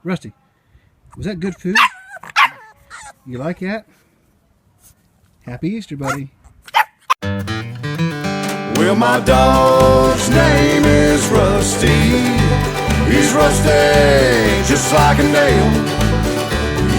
Rusty, was that good food? You like that? Happy Easter, buddy. Well, my dog's name is Rusty. He's rusty, just like a nail.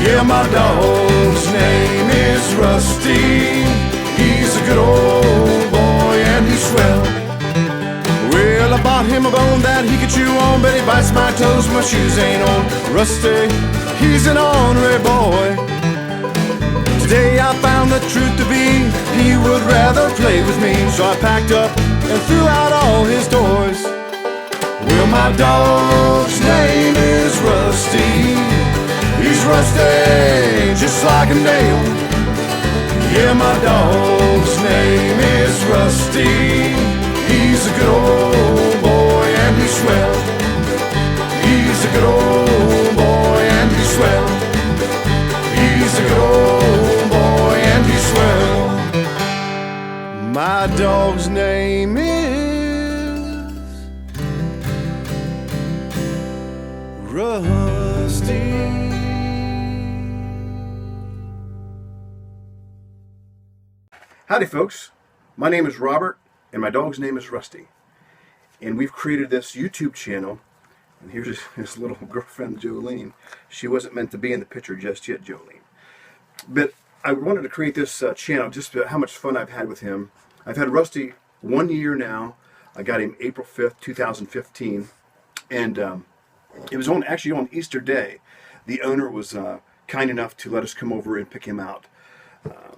Yeah, my dog's name is Rusty. He's a good old boy and he's swell. Well, I bought him a bone that he could chew on, but he bites my toes, my shoes ain't on. Rusty, he's an ornery boy. Today I found the truth to be he would rather play with me. So I packed up and threw out all his toys. Well, my dog's name is Rusty. He's rusty, just like a nail. Yeah, my dog's name is Rusty. He's a good old boy and he's swell. He's a good old boy and he's swell. He's a good old boy and he's swell. My dog's name is Rusty. Howdy, folks. My name is Robert, and my dog's name is Rusty. And we've created this YouTube channel. And here's his little girlfriend, Jolene. She wasn't meant to be in the picture just yet, Jolene. But I wanted to create this channel just about how much fun I've had with him. I've had Rusty 1 year now. I got him April 5th, 2015. And it was actually on Easter Day. The owner was kind enough to let us come over and pick him out.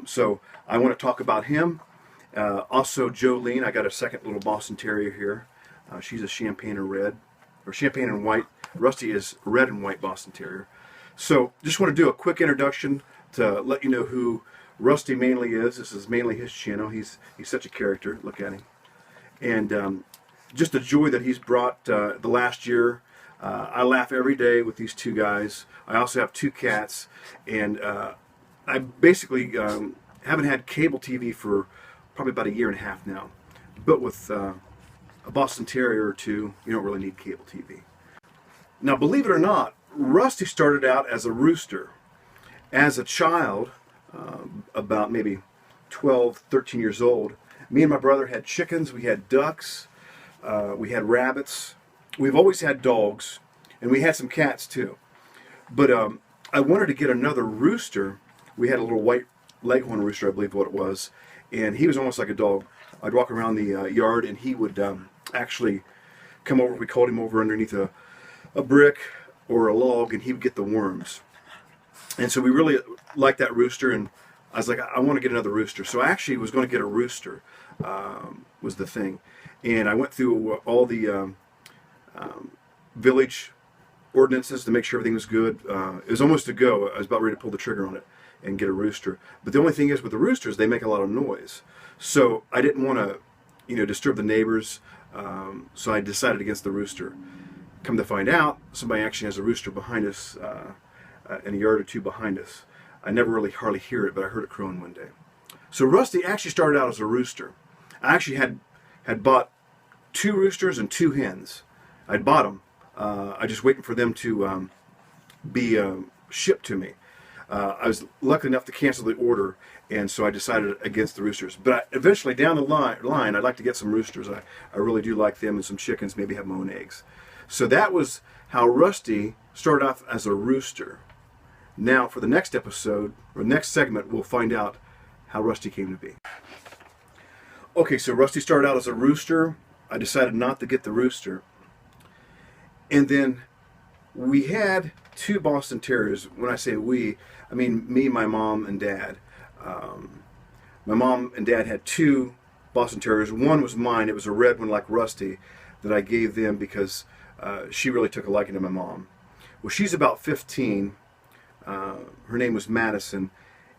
So I want to talk about him. Also Jolene, I got a second little Boston Terrier here. She's a Champagne and Red, or Champagne and White. Rusty is Red and White Boston Terrier. So just want to do a quick introduction to let you know who Rusty mainly is. This is mainly his channel. He's such a character. Look at him. And just the joy that he's brought the last year. I laugh every day with these two guys. I also have two cats, and I basically haven't had cable TV for probably about 1.5 years now. But with a Boston Terrier or two, you don't really need cable TV. Now, believe it or not, Rusty started out as a rooster. As a child, about maybe 12, 13 years old, me and my brother had chickens, we had ducks, we had rabbits. We've always had dogs, and we had some cats too. But I wanted to get another rooster. We had a little white leghorn rooster, I believe what it was, and he was almost like a dog. I'd walk around the yard, and he would actually come over. We called him over underneath a brick or a log, and he would get the worms. And so we really liked that rooster, and I was like, I want to get another rooster. So I actually was going to get a rooster, was the thing. And I went through all the village ordinances to make sure everything was good. It was almost a go. I was about ready to pull the trigger on it and get a rooster. But the only thing is with the roosters, they make a lot of noise. So I didn't want to, disturb the neighbors. So I decided against the rooster. Come to find out, somebody actually has a rooster behind us, in a yard or two behind us. I never really hardly hear it, but I heard it crowing one day. So Rusty actually started out as a rooster. I actually had bought 2 roosters and 2 hens. I'd bought them. I just waiting for them to be shipped to me. I was lucky enough to cancel the order, and so I decided against the roosters. But eventually, down the line, I'd like to get some roosters. I really do like them, and some chickens, maybe have my own eggs. So that was how Rusty started off as a rooster. Now, for the next episode, or next segment, we'll find out how Rusty came to be. Okay, so Rusty started out as a rooster. I decided not to get the rooster. And then we had 2 Boston Terriers. When I say we, I mean me, my mom, and dad. My mom and dad had 2 Boston Terriers. One was mine. It was a red one like Rusty that I gave them because she really took a liking to my mom. Well, she's about 15. Her name was Madison.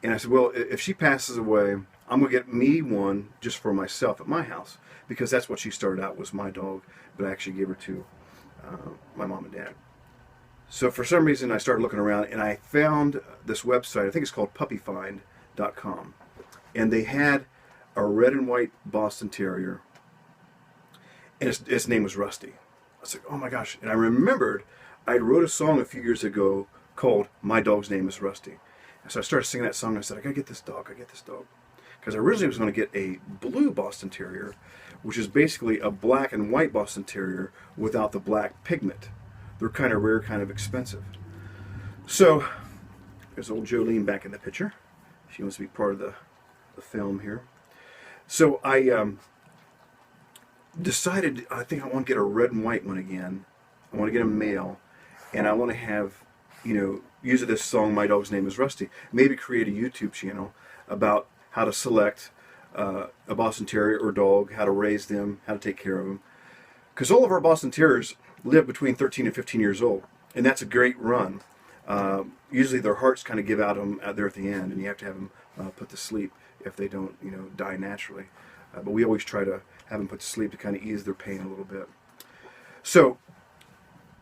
And I said, well, if she passes away, I'm going to get me one just for myself at my house, because that's what she started out, was my dog, but I actually gave her to my mom and dad. So for some reason I started looking around, and I found this website. I think it's called puppyfind.com, and they had a red and white Boston Terrier, and its name was Rusty. I was like, oh my gosh. And I remembered I wrote a song a few years ago called My Dog's Name is Rusty. And so I started singing that song, and I said, I gotta get this dog, I get this dog. Because I originally was going to get a blue Boston Terrier, which is basically a black and white Boston Terrier without the black pigment. They're kind of rare, kind of expensive. So, there's old Jolene back in the picture. She wants to be part of the film here. So I decided, I think I want to get a red and white one again. I want to get a male, and I want to have, use this song, My Dog's Name is Rusty. Maybe create a YouTube channel about how to select a Boston Terrier or dog, how to raise them, how to take care of them. Because all of our Boston Terriers live between 13 and 15 years old, and that's a great run. Usually their hearts kind of give out them there at the end, and you have to have them put to sleep if they don't, die naturally. But we always try to have them put to sleep to kind of ease their pain a little bit. So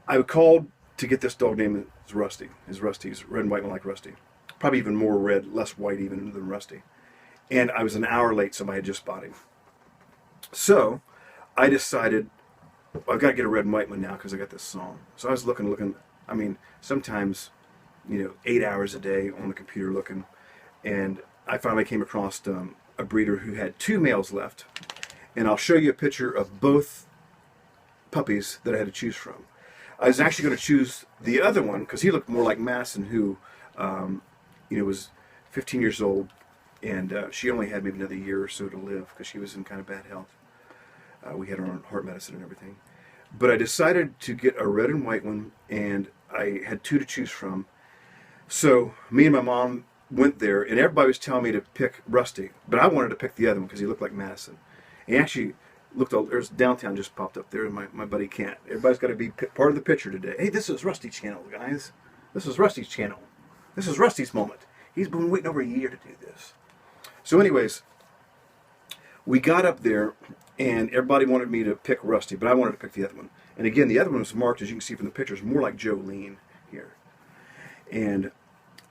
I called to get this dog named Rusty. Rusty's red and white one like Rusty. Probably even more red, less white even than Rusty. And I was an hour late, somebody had just bought him. So I decided, I've got to get a red and white one now because I got this song. So I was looking. I mean, sometimes, 8 hours a day on the computer looking. And I finally came across a breeder who had 2 males left. And I'll show you a picture of both puppies that I had to choose from. I was actually going to choose the other one because he looked more like Madison, who, was 15 years old. And she only had maybe another year or so to live because she was in kind of bad health. We had her on heart medicine and everything. But I decided to get a red and white one, and I had 2 to choose from. So me and my mom went there, and everybody was telling me to pick Rusty, but I wanted to pick the other one because he looked like Madison. He actually looked, there's downtown just popped up there, and my buddy can't. Everybody's got to be part of the picture today. Hey, this is Rusty's channel, guys. This is Rusty's channel. This is Rusty's moment. He's been waiting over a year to do this. So anyways, we got up there, and everybody wanted me to pick Rusty, but I wanted to pick the other one. And again, the other one was marked, as you can see from the pictures, more like Jolene here. And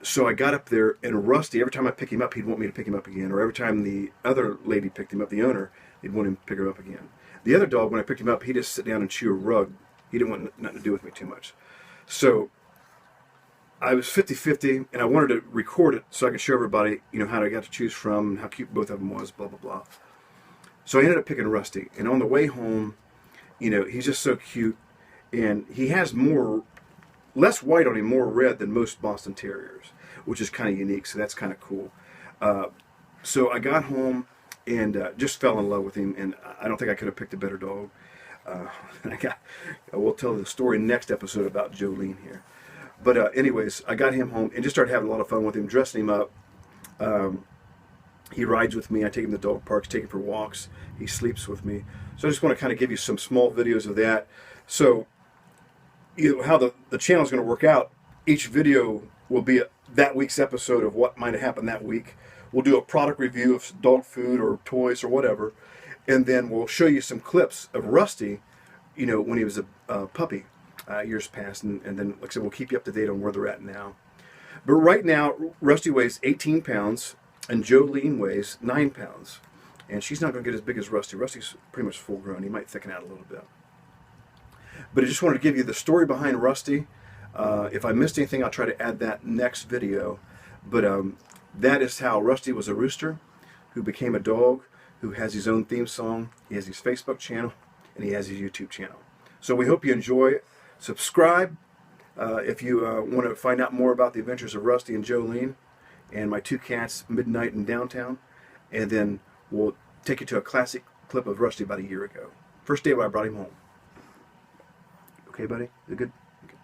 so I got up there, and Rusty, every time I pick him up, he'd want me to pick him up again. Or every time the other lady picked him up, the owner, they'd want him to pick him up again. The other dog, when I picked him up, he'd just sit down and chew a rug. He didn't want nothing to do with me too much. So I was 50-50, and I wanted to record it so I could show everybody, how I got to choose from, and how cute both of them was, blah, blah, blah. So I ended up picking Rusty, and on the way home, he's just so cute, and he has less white on him, more red than most Boston Terriers, which is kind of unique, so that's kind of cool. So I got home and just fell in love with him, and I don't think I could have picked a better dog. We'll tell the story next episode about Jolene here. But anyways, I got him home and just started having a lot of fun with him, dressing him up. He rides with me. I take him to dog parks, take him for walks. He sleeps with me. So I just want to kind of give you some small videos of that. So how the channel is going to work out, each video will be that week's episode of what might have happened that week. We'll do a product review of dog food or toys or whatever. And then we'll show you some clips of Rusty, when he was a puppy. Years past, and then, like I said, we'll keep you up to date on where they're at now. But right now, Rusty weighs 18 pounds, and Jolene weighs 9 pounds. And she's not going to get as big as Rusty. Rusty's pretty much full grown. He might thicken out a little bit. But I just wanted to give you the story behind Rusty. If I missed anything, I'll try to add that next video. But that is how Rusty was a rooster who became a dog, who has his own theme song. He has his Facebook channel, and he has his YouTube channel. So we hope you enjoy it. Subscribe if you want to find out more about the adventures of Rusty and Jolene and my 2 cats, Midnight and Downtown. And then we'll take you to a classic clip of Rusty about a year ago. First day when I brought him home. Okay, buddy? Is it good? Okay.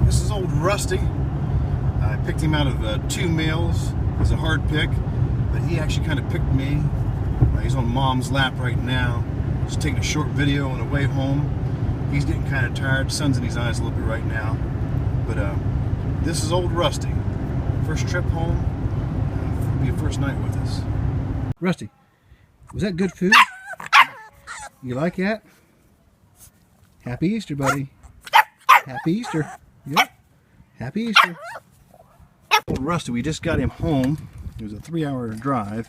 This is old Rusty. I picked him out of 2 males. It was a hard pick, but he actually kind of picked me. He's on Mom's lap right now. Just taking a short video on the way home. He's getting kind of tired. Sun's in his eyes a little bit right now. But this is old Rusty. First trip home. It'll be a first night with us. Rusty, was that good food? You like that? Happy Easter, buddy. Happy Easter. Yep. Happy Easter. Old Rusty, we just got him home. It was a 3-hour drive,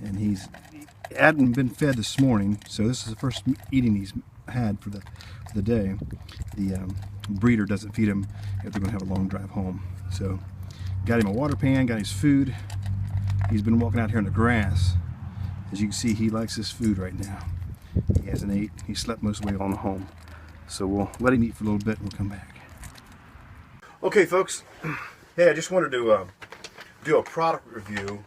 and he hadn't been fed this morning, so this is the first eating he's had for the day. The breeder doesn't feed him if they're going to have a long drive home. So got him a water pan, got his food. He's been walking out here in the grass. As you can see, he likes his food right now. He hasn't ate. He slept most of the way on home. So we'll let him eat for a little bit and we'll come back. Okay, folks. Hey, I just wanted to do a product review.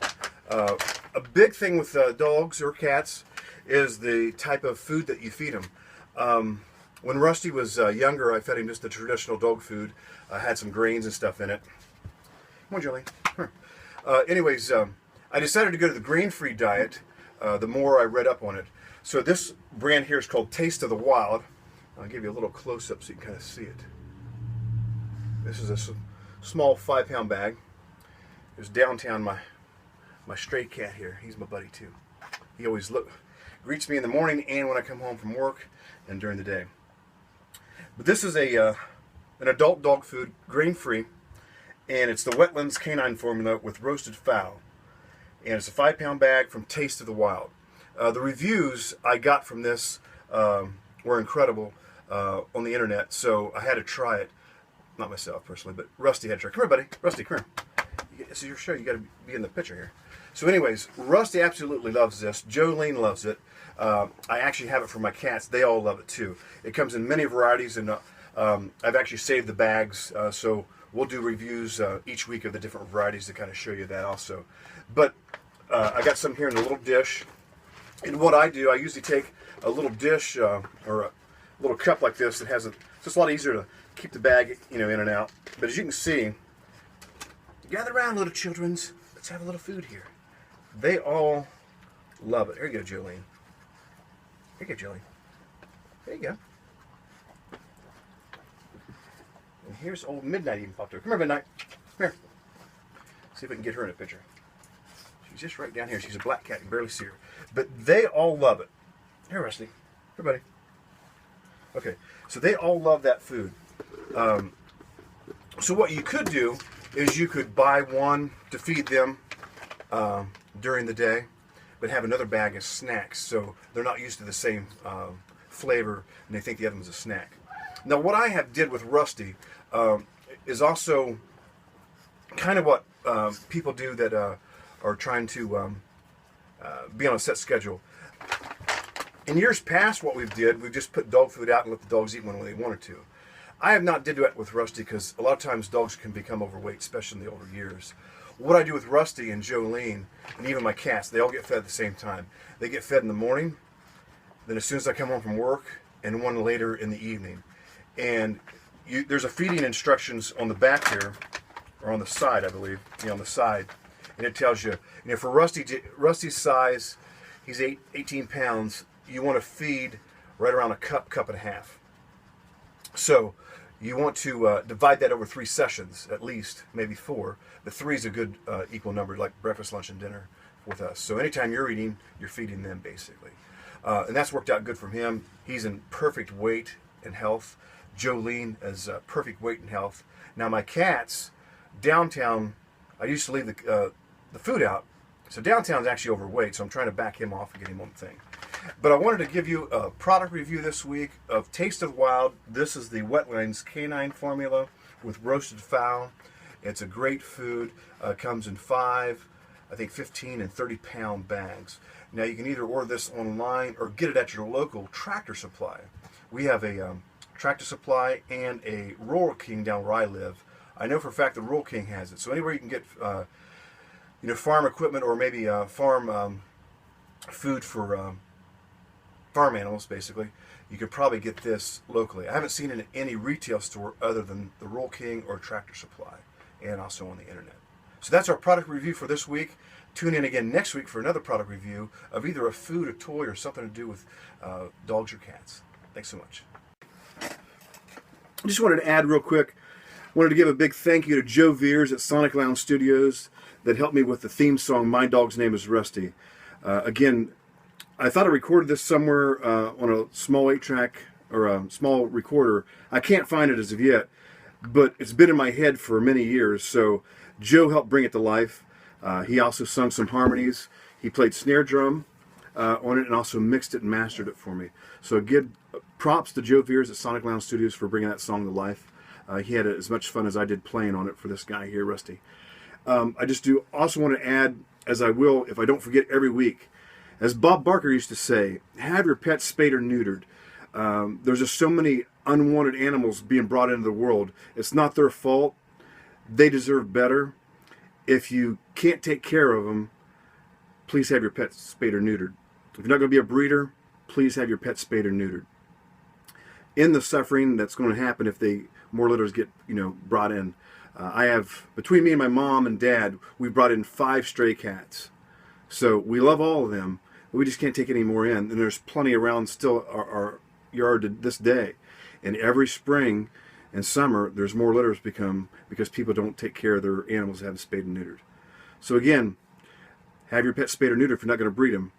A big thing with dogs or cats is the type of food that you feed them. When Rusty was younger, I fed him just the traditional dog food. Had some grains and stuff in it. Come on, Jolene. Anyways, I decided to go to the grain-free diet the more I read up on it. So this brand here is called Taste of the Wild. I'll give you a little close-up so you can kind of see it. This is a small 5-pound bag. There's Downtown, my stray cat here. He's my buddy too. He always greets me in the morning and when I come home from work and during the day. But this is an adult dog food, grain-free, and it's the Wetlands Canine Formula with roasted fowl. And it's a 5-pound bag from Taste of the Wild. The reviews I got from this were incredible on the internet, so I had to try it. Not myself personally, but Rusty had to try. Come here, buddy. Rusty, come here. This is your show. You got to be in the picture here. So anyways, Rusty absolutely loves this. Jolene loves it. I actually have it for my cats. They all love it too. It comes in many varieties, and I've actually saved the bags, so we'll do reviews each week of the different varieties to kind of show you that also. But I got some here in a little dish. And what I do, I usually take a little dish or a little cup like this that has it's just a lot easier to keep the bag, in and out. But as you can see, gather around, little childrens. Let's have a little food here. They all love it. There you go, Jolene. Here you go, Jolene. There you go. And here's old Midnight even popped over. Come here, Midnight. Come here. See if we can get her in a picture. She's just right down here. She's a black cat. You can barely see her. But they all love it. Here, Rusty. Here, buddy. Okay, so they all love that food. So what you could do is you could buy one to feed them during the day, but have another bag as snacks, so they're not used to the same flavor and they think the other one's a snack. Now what I did with Rusty is also kind of what people do that are trying to be on a set schedule. In years past, what we've just put dog food out and let the dogs eat when they wanted to. I have not did that with Rusty because a lot of times dogs can become overweight, especially in the older years. What I do with Rusty and Jolene, and even my cats, they all get fed at the same time. They get fed in the morning, then as soon as I come home from work, and one later in the evening. And there's a feeding instructions on the back here, or on the side, I believe, on the side. And it tells you, for Rusty's size, he's 18 pounds, you want to feed right around a cup and a half. So you want to divide that over 3 sessions, at least, maybe 4. But 3 is a good equal number, like breakfast, lunch, and dinner with us. So anytime you're eating, you're feeding them, basically. And that's worked out good for him. He's in perfect weight and health. Jolene is perfect weight and health. Now my cats, Downtown, I used to leave the food out. So Downtown's actually overweight, so I'm trying to back him off and get him on the thing. But I wanted to give you a product review this week of Taste of the Wild. This is the Wetlands Canine Formula with roasted fowl. It's a great food. Comes in 5, I think 15 and 30-pound bags. Now you can either order this online or get it at your local Tractor Supply. We have a Tractor Supply and a Rural King down where I live. I know for a fact the Rural King has it. So anywhere you can get farm equipment or maybe farm food for farm animals, basically, you could probably get this locally. I haven't seen it in any retail store other than the Rural King or Tractor Supply, and also on the internet. So that's our product review for this week. Tune in again next week for another product review of either a food, a toy, or something to do with dogs or cats. Thanks so much. I just wanted to add real quick, wanted to give a big thank you to Joe Veers at Sonic Lounge Studios that helped me with the theme song, My Dog's Name is Rusty. Again, I thought I recorded this somewhere on a small 8-track or a small recorder. I can't find it as of yet. but it's been in my head for many years. So Joe helped bring it to life. He also sung some harmonies. He played snare drum on it and also mixed it and mastered it for me. So again, props to Joe Veers at Sonic Lounge Studios for bringing that song to life. He had as much fun as I did playing on it for this guy here, Rusty. I just do also want to add, as I will if I don't forget every week, as Bob Barker used to say, have your pets spayed or neutered. There's just so many unwanted animals being brought into the world. It's not their fault. They deserve better. If you can't take care of them, please have your pets spayed or neutered. If you're not going to be a breeder, please have your pets spayed or neutered. In the suffering that's going to happen if more litters get brought in. I have, between me and my mom and dad, we brought in 5 stray cats. So we love all of them. We just can't take any more in. And there's plenty around still our yard to this day. And every spring and summer, there's more litters because people don't take care of their animals that have them spayed and neutered. So again, have your pet spayed or neutered if you're not going to breed them.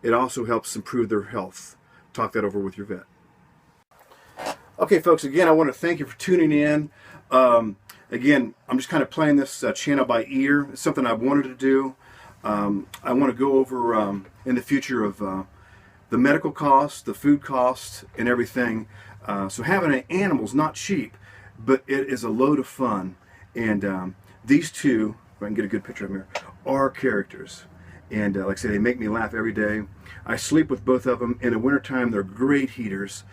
It also helps improve their health. Talk that over with your vet. Okay, folks, again, I want to thank you for tuning in. Again, I'm just kind of playing this channel by ear. It's something I've wanted to do. I want to go over in the future of the medical costs, the food costs, and everything. So having an animal is not cheap, but it is a load of fun. And these two, if I can get a good picture of them here, are characters. And like I say, they make me laugh every day. I sleep with both of them. In the wintertime, they're great heaters.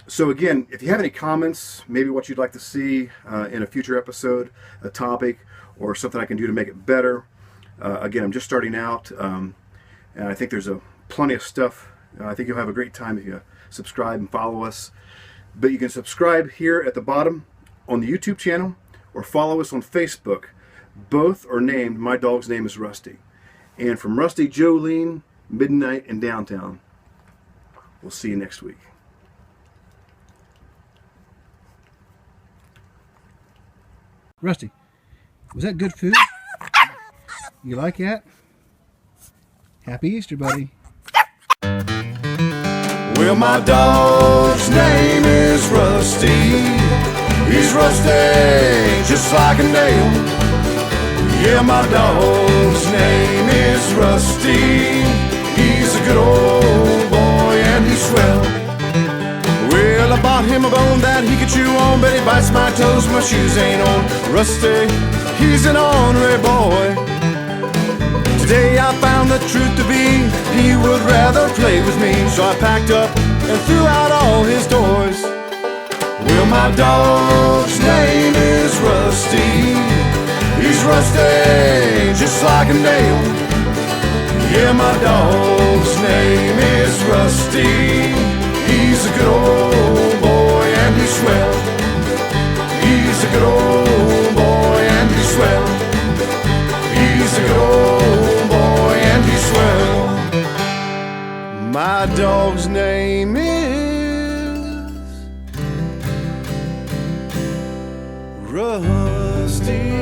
So again, if you have any comments, maybe what you'd like to see in a future episode, a topic, or something I can do to make it better. Again, I'm just starting out, and I think there's plenty of stuff. I think you'll have a great time if you subscribe and follow us. But you can subscribe here at the bottom on the YouTube channel, or follow us on Facebook. Both are named My Dog's Name is Rusty. And from Rusty, Jolene, Midnight, and Downtown, we'll see you next week. Rusty, was that good food? You like that? Happy Easter, buddy. Well, my dog's name is Rusty. He's rusty, just like a nail. Yeah, my dog's name is Rusty. He's a good old boy and he's swell. Well, I bought him a bone that he could chew on, but he bites my toes, my shoes ain't on. Rusty, he's an ornery boy. Today I found the truth to be, he would rather play with me. So I packed up and threw out all his toys. Well, my dog's name is Rusty. He's rusty, just like a nail. Yeah, my dog's name is Rusty. He's a good old boy and he's swell. He's a good old boy and he's swell. He's a good old boy and he's swell. My dog's name is Rusty.